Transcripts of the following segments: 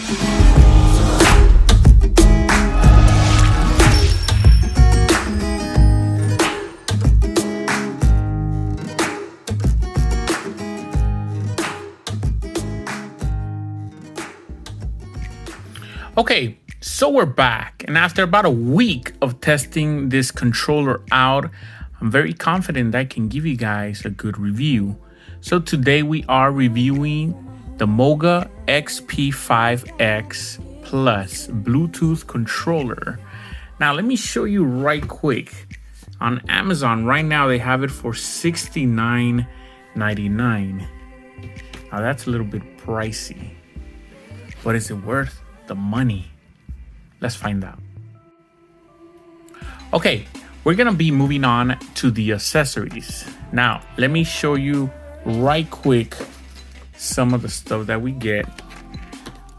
Okay, so we're back, and after about a week of testing this controller out, I'm very confident I can give you guys a good review. So today we are reviewing the Moga XP5-X Plus Bluetooth controller. Now let me show you right quick. On Amazon right now they have it for $69.99. Now that's a little bit pricey, but is it worth the money? Let's find out. Okay, we're gonna be moving on to the accessories. Now, let me show you right quick some of the stuff that we get.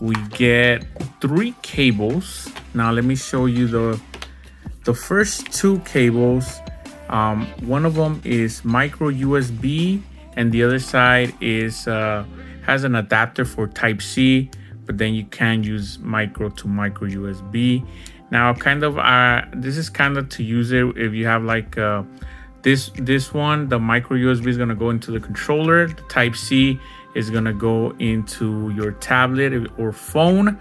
We get 3 cables. Now, let me show you the first 2 cables. One of them is micro USB, and the other side is has an adapter for Type-C. But then you can use micro to micro USB. Now, this is kind of to use it if you have like this one. The micro USB is gonna go into the controller. The Type-C is gonna go into your tablet or phone,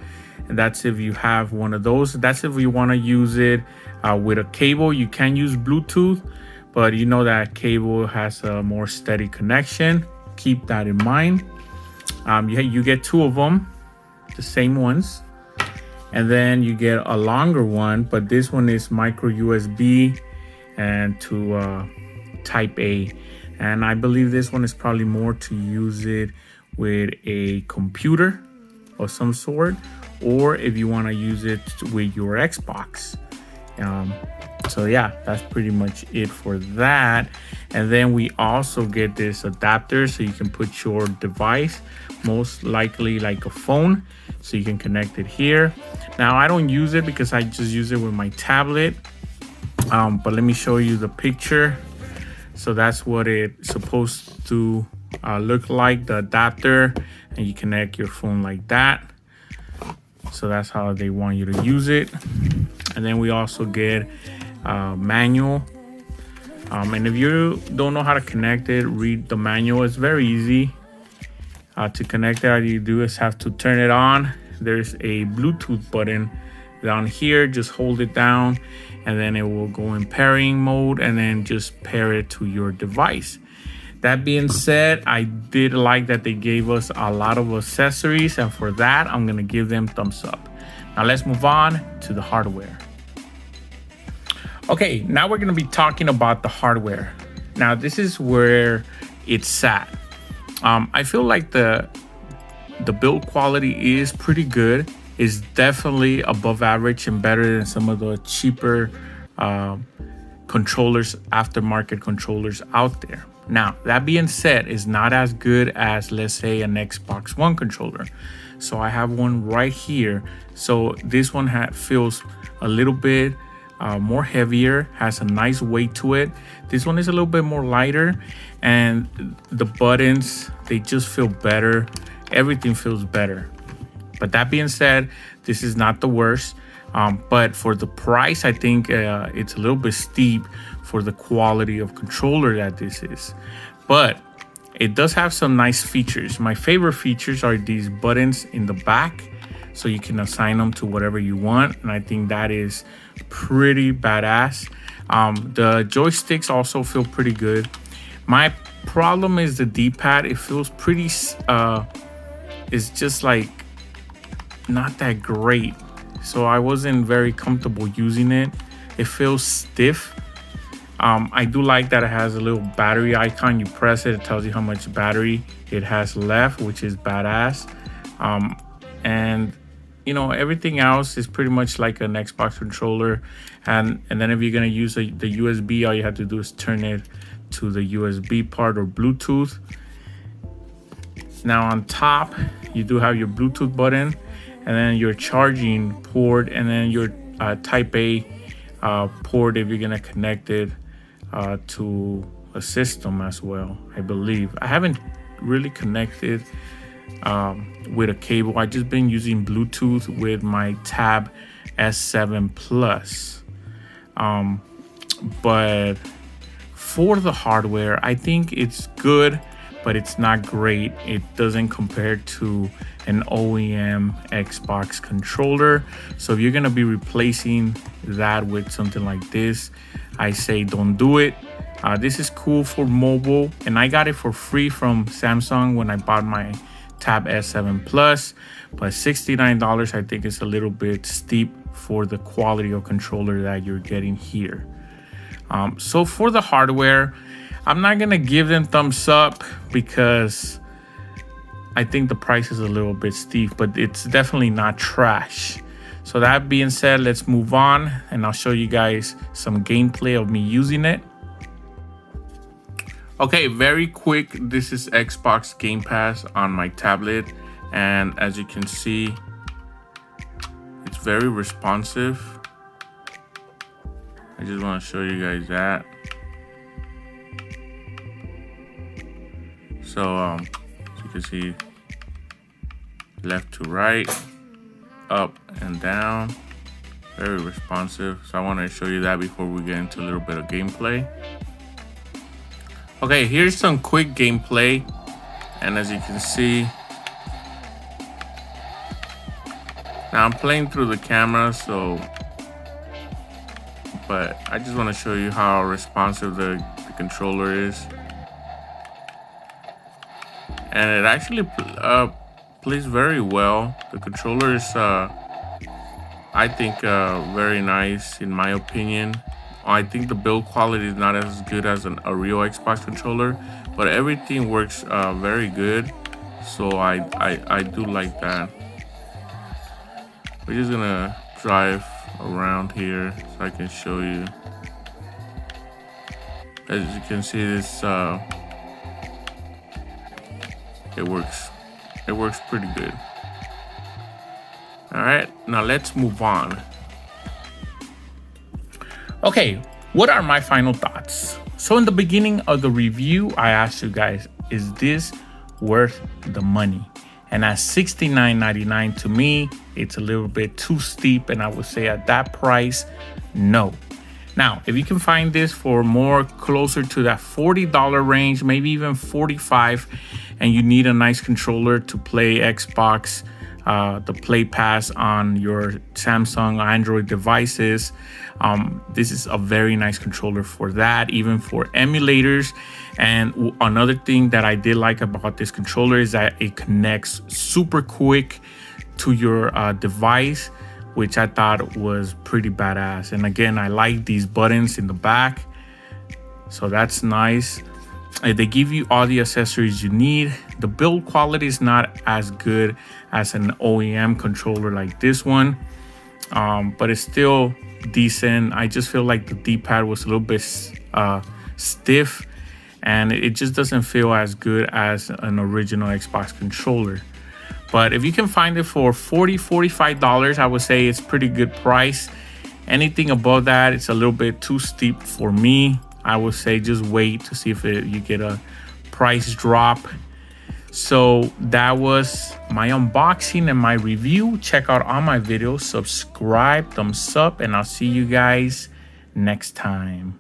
and that's if you have one of those. That's if you want to use it with a cable. You can use Bluetooth, but you know that cable has a more steady connection. Keep that in mind. You get 2 of them, the same ones, and then you get a longer one, but this one is micro USB and to type A, and I believe this one is probably more to use it with a computer of some sort, or if you want to use it with your Xbox. So yeah, that's pretty much it for that. And then we also get this adapter so you can put your device, most likely like a phone, so you can connect it here. Now I don't use it because I just use it with my tablet, but let me show you the picture. So that's what it's supposed to look like, the adapter, and you connect your phone like that. So that's how they want you to use it. And then we also get manual, and if you don't know how to connect it, read the manual. It's very easy to connect it. All you do is have to turn it on. There's a Bluetooth button down here. Just hold it down and then it will go in pairing mode, and then just pair it to your device. That being said, I did like that they gave us a lot of accessories, and for that I'm gonna give them thumbs up. Now let's move on to the hardware. Okay, now we're gonna be talking about the hardware. Now this is where it's sat. I feel like the build quality is pretty good. It's definitely above average and better than some of the cheaper controllers, aftermarket controllers out there. Now, that being said, it's not as good as, let's say, an Xbox One controller. So I have one right here. So this one feels a little bit more heavier, has a nice weight to it. This one is a little bit more lighter, and the buttons, they just feel better. Everything feels better. But that being said, this is not the worst. But for the price, I think it's a little bit steep for the quality of controller that this is. But it does have some nice features. My favorite features are these buttons in the back, so you can assign them to whatever you want, and I think that is pretty badass. The joysticks also feel pretty good. My problem is the D-pad. It feels pretty it's just like not that great, so I wasn't very comfortable using it. It feels stiff. I do like that it has a little battery icon. You press it, it tells you how much battery it has left, which is badass. And you know, everything else is pretty much like an Xbox controller. And then if you're gonna use the USB, all you have to do is turn it to the USB part or Bluetooth. Now on top, you do have your Bluetooth button, and then your charging port, and then your Type A port if you're gonna connect it to a system as well. I believe I haven't really connected with a cable. I just been using Bluetooth with my Tab S7 Plus. But for the hardware, I think it's good, but it's not great. It doesn't compare to an OEM Xbox controller. So if you're gonna be replacing that with something like this, I say don't do it. This is cool for mobile, and I got it for free from Samsung when I bought my Tab S7 Plus, but $69 I think is a little bit steep for the quality of controller that you're getting here. So for the hardware, I'm not gonna give them thumbs up because I think the price is a little bit steep, but it's definitely not trash. So that being said, let's move on and I'll show you guys some gameplay of me using it. Okay, very quick, this is Xbox Game Pass on my tablet, and as you can see, it's very responsive. I just want to show you guys that. So as you can see, left to right, up and down, very responsive. So I want to show you that before we get into a little bit of gameplay. Okay, here's some quick gameplay, and as you can see, now I'm playing through the camera, so but I just want to show you how responsive the controller is, and it actually plays very well. The controller is I think very nice in my opinion. I think the build quality is not as good as a real Xbox controller, but everything works very good. So I do like that. We're just gonna drive around here so I can show you. As you can see, this it works pretty good. All right, now let's move on. Okay, what are my final thoughts? So in the beginning of the review, I asked you guys, is this worth the money? And at $69.99 to me, it's a little bit too steep, and I would say at that price, no. Now, if you can find this for more closer to that $40 range, maybe even $45, and you need a nice controller to play Xbox, the Play Pass on your Samsung Android devices, this is a very nice controller for that, even for emulators. And another thing that I did like about this controller is that it connects super quick to your device, which I thought was pretty badass. And again, I like these buttons in the back, so that's nice. They give you all the accessories you need. The build quality is not as good as an OEM controller like this one, but it's still decent. I just feel like the D-pad was a little bit stiff, and it just doesn't feel as good as an original Xbox controller. But if you can find it for $45, I would say it's pretty good price. Anything above that, it's a little bit too steep for me. I would say just wait to see if you get a price drop. So that was my unboxing and my review. Check out all my videos, subscribe, thumbs up, and I'll see you guys next time.